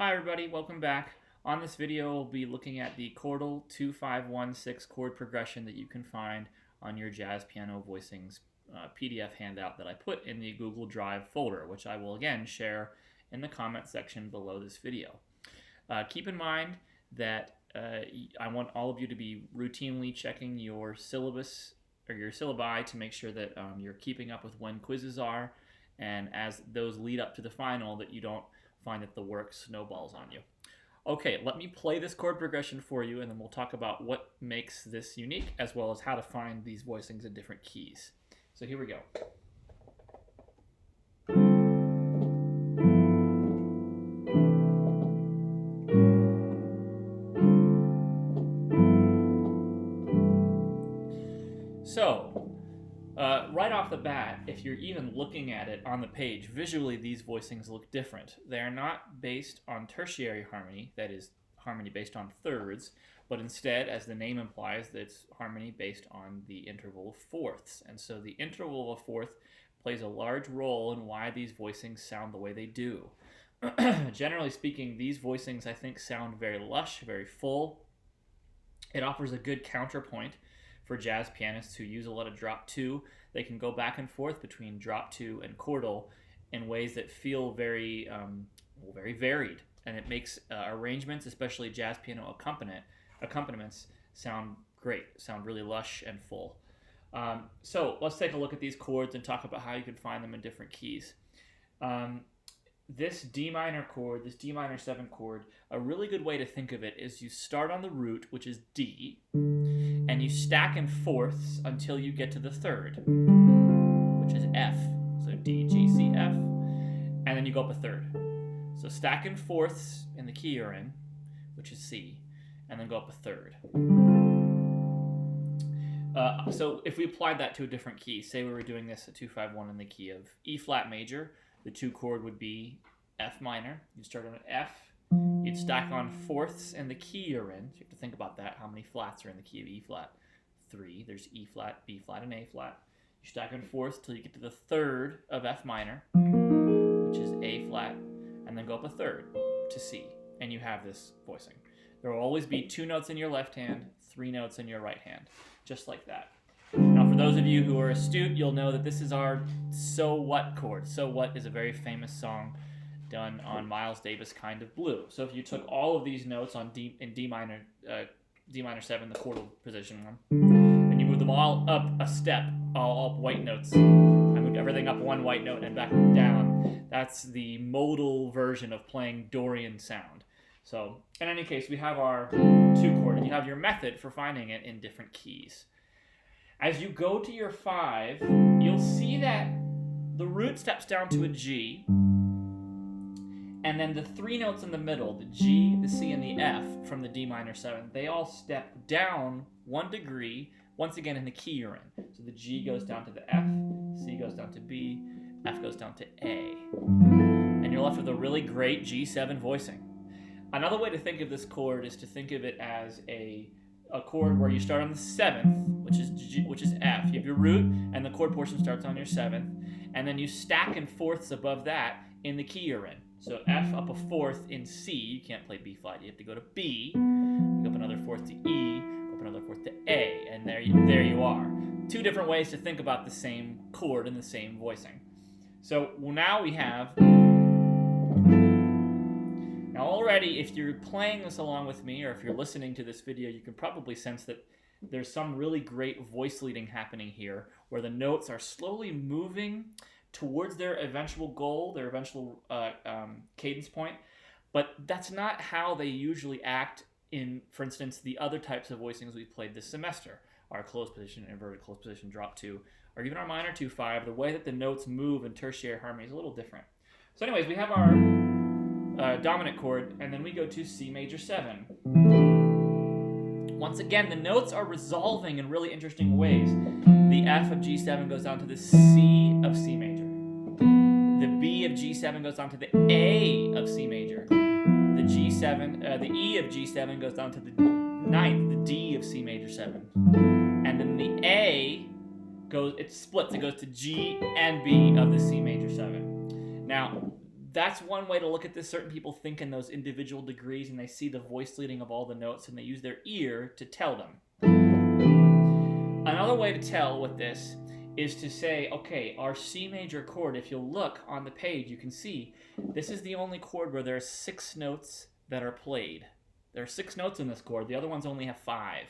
Hi everybody, welcome back. On this video, we'll be looking at the Quartal II-V-I-VI chord progression that you can find on your Jazz Piano Voicings PDF handout that I put in the Google Drive folder, which I will again share in the comment section below this video. Keep in mind that I want all of you to be routinely checking your syllabus or your syllabi to make sure that you're keeping up with when quizzes are, and as those lead up to the final, that you don't find that the work snowballs on you. Okay, let me play this chord progression for you, and then we'll talk about what makes this unique, as well as how to find these voicings in different keys. So here we go. So, right off the bat, if you're even looking at it on the page, visually these voicings look different. They are not based on tertiary harmony, that is, harmony based on thirds, but instead, as the name implies, it's harmony based on the interval of fourths. And so the interval of a fourth plays a large role in why these voicings sound the way they do. Generally speaking, these voicings, I think, sound very lush, very full. It offers a good counterpoint for jazz pianists who use a lot of drop two. They can go back and forth between drop two and chordal in ways that feel very, very varied, and it makes arrangements, especially jazz piano accompaniments, sound great, sound really lush and full. So let's take a look at these chords and talk about how you can find them in different keys. This D minor chord, this D minor 7 chord, a really good way to think of it is you start on the root, which is D, and you stack in fourths until you get to the third, which is F. So D, G, C, F, and then you go up a third. So stack in fourths in the key you're in, which is C, and then go up a third. So if we applied that to a different key, say we were doing this at 2-5-1 in the key of E flat major, the 2 chord would be F minor. You'd start on an F. You'd stack on fourths in the key you're in. So you have to think about that. How many flats are in the key of E flat? 3. There's E flat, B flat, and A flat. You stack on fourths till you get to the third of F minor, which is A flat, and then go up a third to C, and you have this voicing. There will always be 2 notes in your left hand, 3 notes in your right hand, just like that. Now, for those of you who are astute, you'll know that this is our So What chord. So What is a very famous song done on Miles Davis' Kind of Blue. So if you took all of these notes on D minor 7, the chordal position one, and you moved them all up a step, all up white notes, I moved everything up 1 white note and back down. That's the modal version of playing Dorian sound. So in any case, we have our 2 chord, and you have your method for finding it in different keys. As you go to your 5, you'll see that the root steps down to a G, and then the 3 notes in the middle, the G, the C, and the F from the D minor 7, they all step down 1 degree, once again in the key you're in. So the G goes down to the F, C goes down to B, F goes down to A. And you're left with a really great G7 voicing. Another way to think of this chord is to think of it as a chord where you start on the 7th, which is F. You have your root, and the chord portion starts on your 7th, and then you stack in fourths above that in the key you're in. So F up a 4th in C, you can't play B flat. You have to go to B, you go up another 4th to E, go up another 4th to A, and there you are. 2 different ways to think about the same chord and the same voicing. So now we have. Now already, if you're playing this along with me, or if you're listening to this video, you can probably sense that there's some really great voice leading happening here, where the notes are slowly moving towards their eventual goal, their eventual cadence point, but that's not how they usually act in, for instance, the other types of voicings we've played this semester, our closed position, inverted closed position, drop 2, or even our minor 2-5. The way that the notes move in tertiary harmony is a little different. So anyways, we have our dominant chord, and then we go to C major 7. Once again, the notes are resolving in really interesting ways. The F of G7 goes down to the C of C major. The B of G7 goes down to the A of C major. The E of G7 goes down to the 9th, the D of C major 7. And then the A it splits, it goes to G and B of the C major 7. Now, that's one way to look at this. Certain people think in those individual degrees, and they see the voice leading of all the notes, and they use their ear to tell them. Another way to tell with this is to say, okay, our C major chord, if you'll look on the page, you can see this is the only chord where there are 6 notes that are played. There are 6 notes in this chord. The other ones only have 5.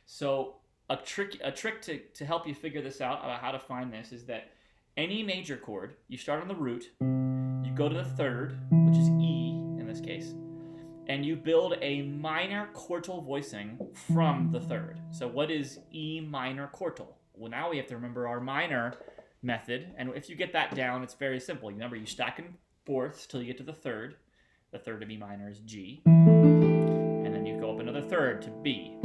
So a trick to help you figure this out, about how to find this, is that any major chord, you start on the root, you go to the 3rd, which is E in this case, and you build a minor quartal voicing from the 3rd. So what is E minor quartal? Well, now we have to remember our minor method, and if you get that down, it's very simple. Remember, you stack in fourths till you get to the 3rd. The 3rd of E minor is G, and then you go up another 3rd to B,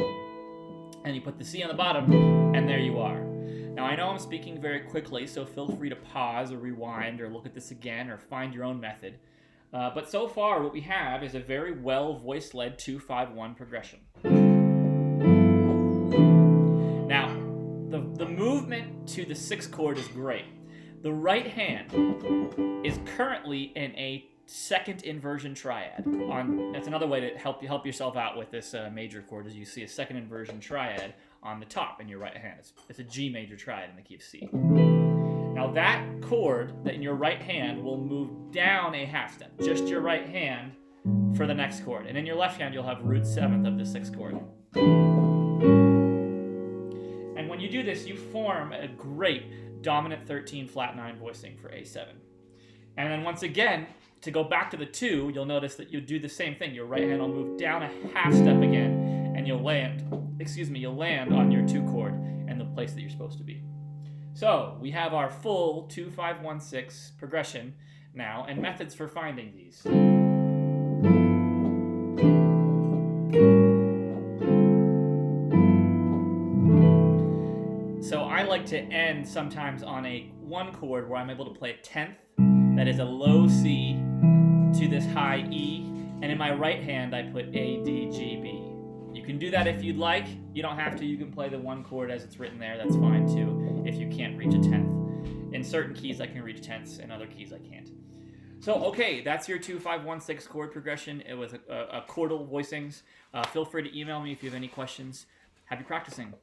and you put the C on the bottom, and there you are. Now, I know I'm speaking very quickly, so feel free to pause or rewind or look at this again or find your own method. But so far, what we have is a very well voice-led 2-5-1 progression. Now, the movement to the 6th chord is great. The right hand is currently in a 2nd inversion triad. That's another way to help yourself out with this major chord, is you see a 2nd inversion triad on the top in your right hand. It's a G major triad in the key of C. Now that chord that in your right hand will move down a half step, just your right hand, for the next chord. And in your left hand, you'll have root 7th of the 6th chord. And when you do this, you form a great dominant 13 flat 9 voicing for A7. And then once again, to go back to the 2, you'll notice that you do the same thing. Your right hand will move down a half step again, and you'll land on your 2 chord and the place that you're supposed to be. So we have our full 2-5-1-6 progression now, and methods for finding these. So I like to end sometimes on a 1 chord where I'm able to play a 10th, that is a low C to this high E, and in my right hand I put A, D, G, B. You can do that if you'd like. You don't have to. You can play the 1 chord as it's written there. That's fine too, if you can't reach a 10th. In certain keys I can reach 10ths, in other keys I can't. So, okay, that's your 2-5-1-6 chord progression. It was a Quartal Voicings. Feel free to email me if you have any questions. Happy practicing.